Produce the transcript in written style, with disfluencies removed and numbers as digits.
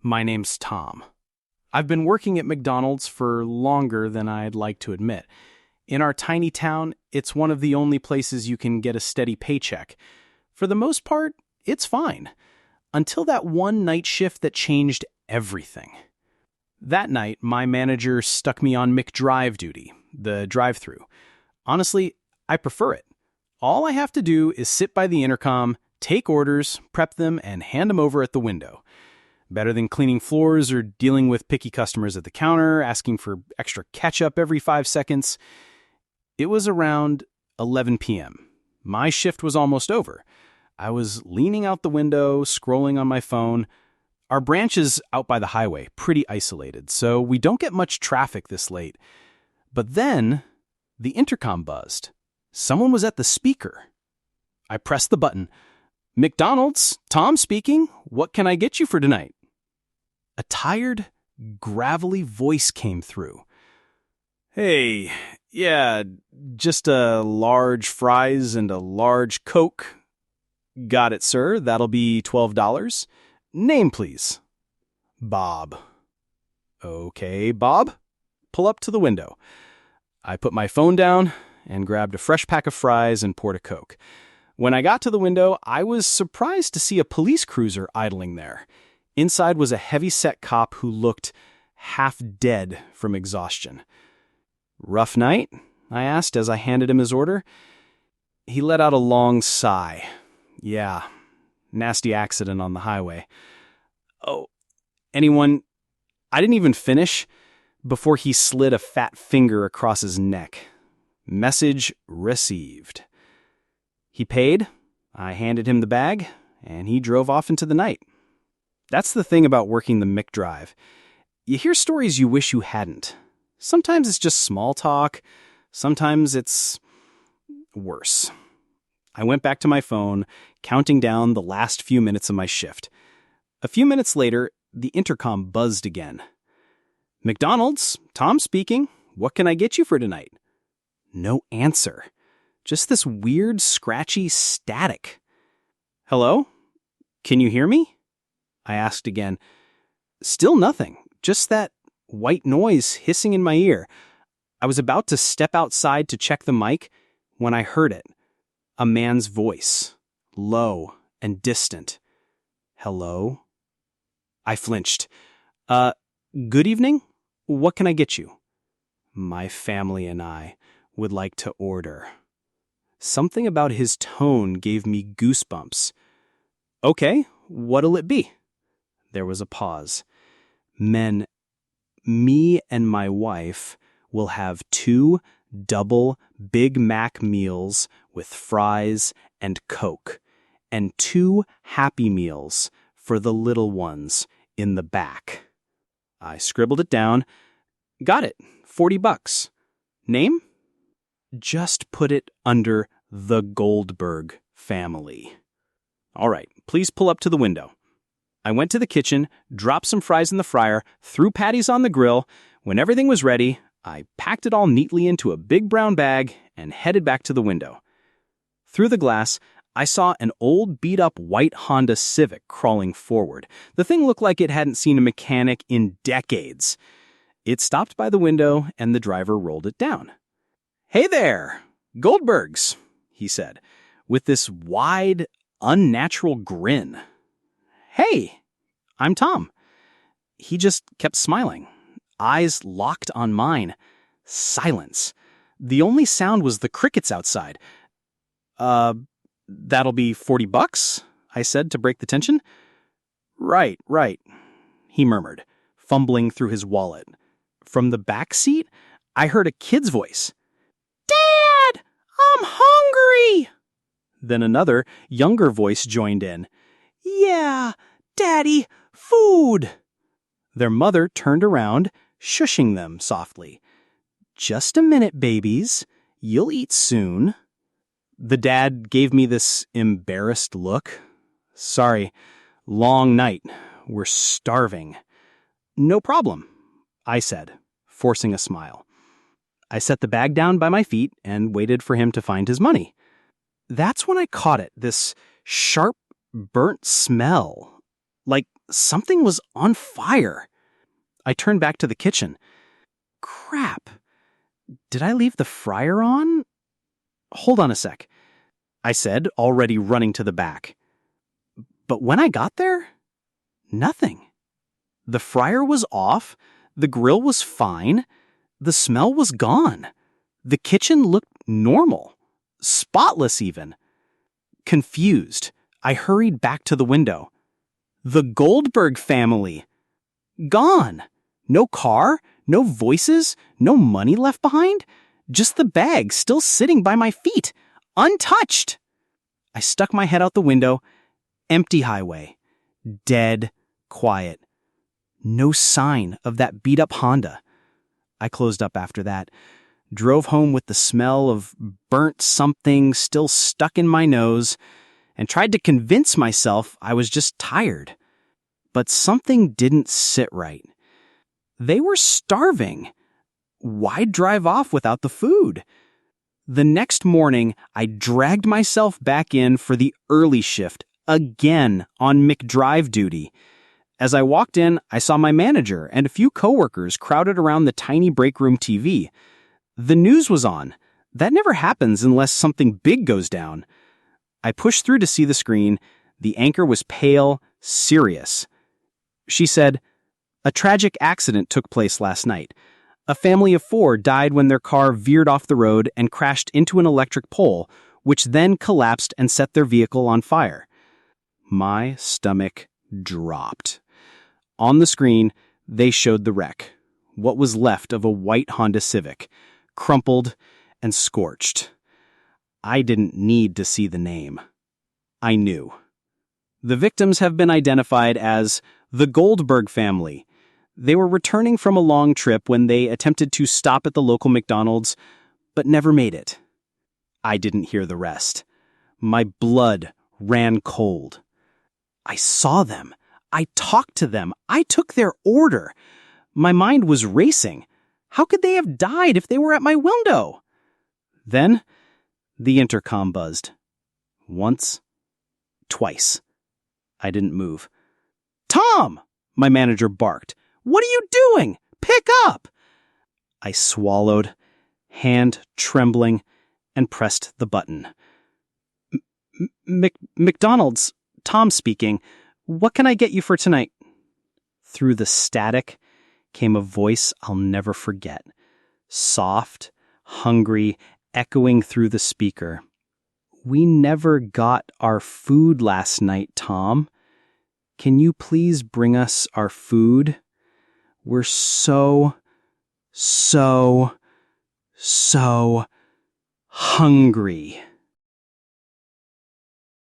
My name's Tom. I've been working at McDonald's for longer than I'd like to admit. In our tiny town, it's one of the only places you can get a steady paycheck. For the most part, it's fine. Until that one night shift that changed everything. That night, my manager stuck me on McDrive duty, the drive-thru. Honestly, I prefer it. All I have to do is sit by the intercom, take orders, prep them, and hand them over at the window. Better than cleaning floors or dealing with picky customers at the counter, asking for extra ketchup every 5 seconds. It was around 11 p.m. My shift was almost over. I was leaning out the window, scrolling on my phone. Our branch is out by the highway, pretty isolated, so we don't get much traffic this late. But then, the intercom buzzed. Someone was at the speaker. I pressed the button. "McDonald's, Tom speaking. What can I get you for tonight?" A tired, gravelly voice came through. "Hey, yeah, just a large fries and a large Coke." "Got it, sir. That'll be $12. Name, please." "Bob." "Okay, Bob. Pull up to the window." I put my phone down and grabbed a fresh pack of fries and poured a Coke. When I got to the window, I was surprised to see a police cruiser idling there. Inside was a heavy-set cop who looked half dead from exhaustion. "Rough night?" I asked as I handed him his order. He let out a long sigh. "Yeah, nasty accident on the highway." "Oh, anyone—" I didn't even finish before he slid a fat finger across his neck. Message received. He paid, I handed him the bag, and he drove off into the night. That's the thing about working the McDrive. You hear stories you wish you hadn't. Sometimes it's just small talk. Sometimes it's worse. I went back to my phone, counting down the last few minutes of my shift. A few minutes later, the intercom buzzed again. "McDonald's, Tom speaking. What can I get you for tonight?" No answer. Just this weird, scratchy static. "Hello? Can you hear me?" I asked again. Still nothing. Just that white noise hissing in my ear. I was about to step outside to check the mic when I heard it. A man's voice, low and distant. "Hello?" I flinched. Good evening? What can I get you?" "My family and I would like to order." Something about his tone gave me goosebumps. "Okay, what'll it be?" There was a pause. Me and my wife will have 2 double Big Mac meals with fries and Coke, and 2 Happy Meals for the little ones in the back. I scribbled it down. "Got it. $40. Name?" "Just put it under the Goldberg family." "All right, please pull up to the window." I went to the kitchen, dropped some fries in the fryer, threw patties on the grill. When everything was ready, I packed it all neatly into a big brown bag and headed back to the window. Through the glass, I saw an old beat-up white Honda Civic crawling forward. The thing looked like it hadn't seen a mechanic in decades. It stopped by the window, and the driver rolled it down. "Hey there, Goldbergs," he said, with this wide, unnatural grin. "Hey, I'm Tom." He just kept smiling, eyes locked on mine. Silence. The only sound was the crickets outside. That'll be $40, I said to break the tension. Right, he murmured, fumbling through his wallet. From the back seat, I heard a kid's voice. "Dad, I'm hungry!" Then another, younger voice joined in. "Yeah, Daddy, food!" Their mother turned around, shushing them softly. "Just a minute, babies. You'll eat soon." The dad gave me this embarrassed look. "Sorry, long night. We're starving." "No problem," I said, forcing a smile. I set the bag down by my feet and waited for him to find his money. That's when I caught it, this sharp, burnt smell. like something was on fire. I turned back to the kitchen. Crap. Did I leave the fryer on? Hold on a sec, I said, already running to the back. But when I got there, nothing. The fryer was off, the grill was fine, the smell was gone. The kitchen looked normal, spotless even. Confused, I hurried back to the window. The Goldberg family. Gone. No car, no voices, no money left behind. Just the bag still sitting by my feet, untouched. I stuck my head out the window. Empty highway. Dead quiet. No sign of that beat-up Honda. I closed up after that. Drove home with the smell of burnt something still stuck in my nose, and tried to convince myself I was just tired. But something didn't sit right. They were starving. Why drive off without the food? The next morning, I dragged myself back in for the early shift, again on McDrive duty. As I walked in, I saw my manager and a few coworkers crowded around the tiny break room TV. The news was on. That never happens unless something big goes down. I pushed through to see the screen. The anchor was pale, serious. She said, "A tragic accident took place last night. A family of 4 died when their car veered off the road and crashed into an electric pole, which then collapsed and set their vehicle on fire." My stomach dropped. On the screen, they showed the wreck, what was left of a white Honda Civic, crumpled and scorched. I didn't need to see the name. I knew. The victims have been identified as the Goldberg family. They were returning from a long trip when they attempted to stop at the local McDonald's, but never made it. I didn't hear the rest. My blood ran cold. I saw them. I talked to them. I took their order. My mind was racing. How could they have died if they were at my window? Then, the intercom buzzed. Once. Twice. I didn't move. "Tom!" my manager barked. "What are you doing? Pick up!" I swallowed, hand trembling, and pressed the button. McDonald's, Tom speaking. What can I get you for tonight?" Through the static came a voice I'll never forget. Soft, hungry, echoing through the speaker. "We never got our food last night, Tom. Can you please bring us our food? We're so hungry."